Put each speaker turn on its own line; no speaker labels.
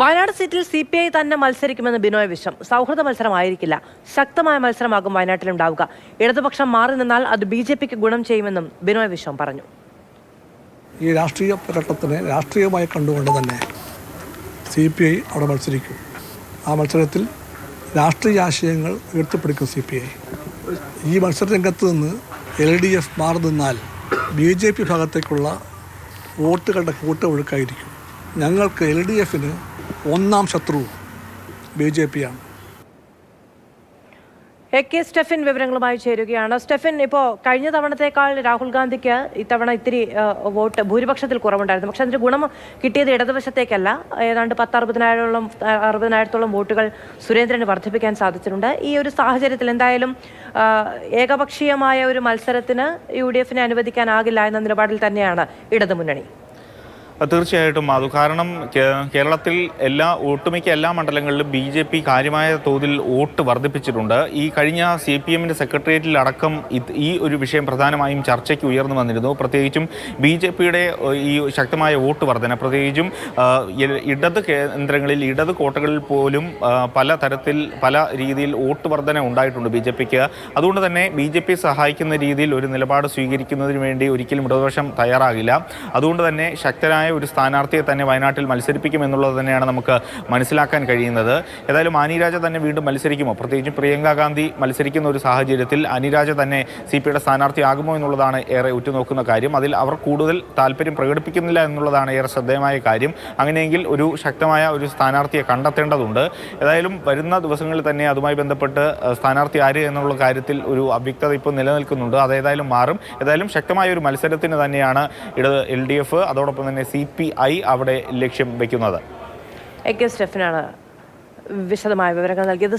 വയനാട് സീറ്റിൽ CPI തന്നെ മത്സരിക്കുമെന്ന് ബിനോയ് വിശ്വം. സൗഹൃദ മത്സരമായിരിക്കില്ല, ശക്തമായ മത്സരമാകും വയനാട്ടിലുണ്ടാവുക. ഇടതുപക്ഷം മാറി നിന്നാൽ അത് BJPക്ക് ഗുണം ചെയ്യുമെന്നും ബിനോയ് വിശ്വം പറഞ്ഞു.
ഈ രാഷ്ട്രീയ പോരാട്ടത്തിനെ രാഷ്ട്രീയമായി കണ്ടുകൊണ്ട് തന്നെ CPI അവിടെ മത്സരിക്കും. ആ മത്സരത്തിൽ രാഷ്ട്രീയ ആശയങ്ങൾ ഉയർത്തിപ്പിടിക്കും CPI. ഈ മത്സര രംഗത്ത് നിന്ന് LDF മാറി നിന്നാൽ BJP ഭാഗത്തേക്കുള്ള വോട്ടുകളുടെ കൂട്ടൊഴുക്കായിരിക്കും. ഞങ്ങൾക്ക് LDFന് ഒന്നാം ശത്രു BJPയാണ്.
AK സ്റ്റെഫിൻ വിവരങ്ങളുമായി ചേരുകയാണ്. സ്റ്റെഫിൻ, ഇപ്പോൾ കഴിഞ്ഞ തവണത്തേക്കാൾ രാഹുൽ ഗാന്ധിക്ക് ഇത്തവണ ഇത്തിരി വോട്ട് ഭൂരിപക്ഷത്തിൽ കുറവുണ്ടായിരുന്നു. പക്ഷെ അതിന്റെ ഗുണം കിട്ടിയത് ഇടതുവശത്തേക്കല്ല. ഏതാണ്ട് 60,000-ത്തോളം വോട്ടുകൾ സുരേന്ദ്രന് വർദ്ധിപ്പിക്കാൻ സാധിച്ചിട്ടുണ്ട്. ഈ ഒരു സാഹചര്യത്തിൽ എന്തായാലും ഏകപക്ഷീയമായ ഒരു മത്സരത്തിന് UDFനെ അനുവദിക്കാനാകില്ല എന്ന നിലപാടിൽ തന്നെയാണ് ഇടതുമുന്നണി.
തീർച്ചയായിട്ടും അത് കാരണം കേരളത്തിൽ ഒട്ടുമിക്ക എല്ലാ മണ്ഡലങ്ങളിലും BJP കാര്യമായ തോതിൽ വോട്ട് വർദ്ധിപ്പിച്ചിട്ടുണ്ട്. ഈ കഴിഞ്ഞ CPMന്റെ സെക്രട്ടേറിയറ്റിലടക്കം ഈ ഒരു വിഷയം പ്രധാനമായും ചർച്ചയ്ക്ക് ഉയർന്നു വന്നിരുന്നു. പ്രത്യേകിച്ചും BJPയുടെ ഈ ശക്തമായ വോട്ട് വർധന, പ്രത്യേകിച്ചും ഇടത് കേന്ദ്രങ്ങളിൽ, ഇടത് കോട്ടകളിൽ പോലും പല രീതിയിൽ വോട്ട് വർധന ഉണ്ടായിട്ടുണ്ട് BJPക്ക്. അതുകൊണ്ട് തന്നെ BJP സഹായിക്കുന്ന രീതിയിൽ ഒരു നിലപാട് സ്വീകരിക്കുന്നതിന് വേണ്ടി ഒരിക്കലും ഇടതുപക്ഷം തയ്യാറാകില്ല. അതുകൊണ്ട് തന്നെ ശക്തരായ ഒരു സ്ഥാനാർത്ഥിയെ തന്നെ വയനാട്ടിൽ മത്സരിപ്പിക്കുമെന്നുള്ളത് തന്നെയാണ് നമുക്ക് മനസ്സിലാക്കാൻ കഴിയുന്നത്. ഏതായാലും അനിരാജ തന്നെ വീണ്ടും മത്സരിക്കുമോ? പ്രത്യേകിച്ചും പ്രിയങ്ക ഗാന്ധി മത്സരിക്കുന്ന ഒരു സാഹചര്യത്തിൽ അനിരാജ തന്നെ CPIയുടെ സ്ഥാനാർത്ഥിയാകുമോ എന്നുള്ളതാണ് ഏറെ ഉറ്റുനോക്കുന്ന കാര്യം. അതിൽ അവർ കൂടുതൽ താല്പര്യം പ്രകടിപ്പിക്കുന്നില്ല എന്നുള്ളതാണ് ഏറെ ശ്രദ്ധേയമായ കാര്യം. അങ്ങനെയെങ്കിൽ ഒരു ശക്തമായ ഒരു സ്ഥാനാർത്ഥിയെ കണ്ടെത്തേണ്ടതുണ്ട്. ഏതായാലും വരുന്ന ദിവസങ്ങളിൽ തന്നെ അതുമായി ബന്ധപ്പെട്ട് സ്ഥാനാർത്ഥി ആര് എന്നുള്ള കാര്യത്തിൽ ഒരു അവ്യക്തത ഇപ്പോൾ നിലനിൽക്കുന്നുണ്ട്. അതേതായാലും മാറും. ഏതായാലും ശക്തമായ ഒരു മത്സരത്തിന് തന്നെയാണ് LDF അതോടൊപ്പം തന്നെ CPI അവിടെ ലക്ഷ്യം വയ്ക്കുന്നത്.
AK സ്റ്റെഫിനാണ് വിശദമായ വിവരങ്ങൾ നൽകിയത്.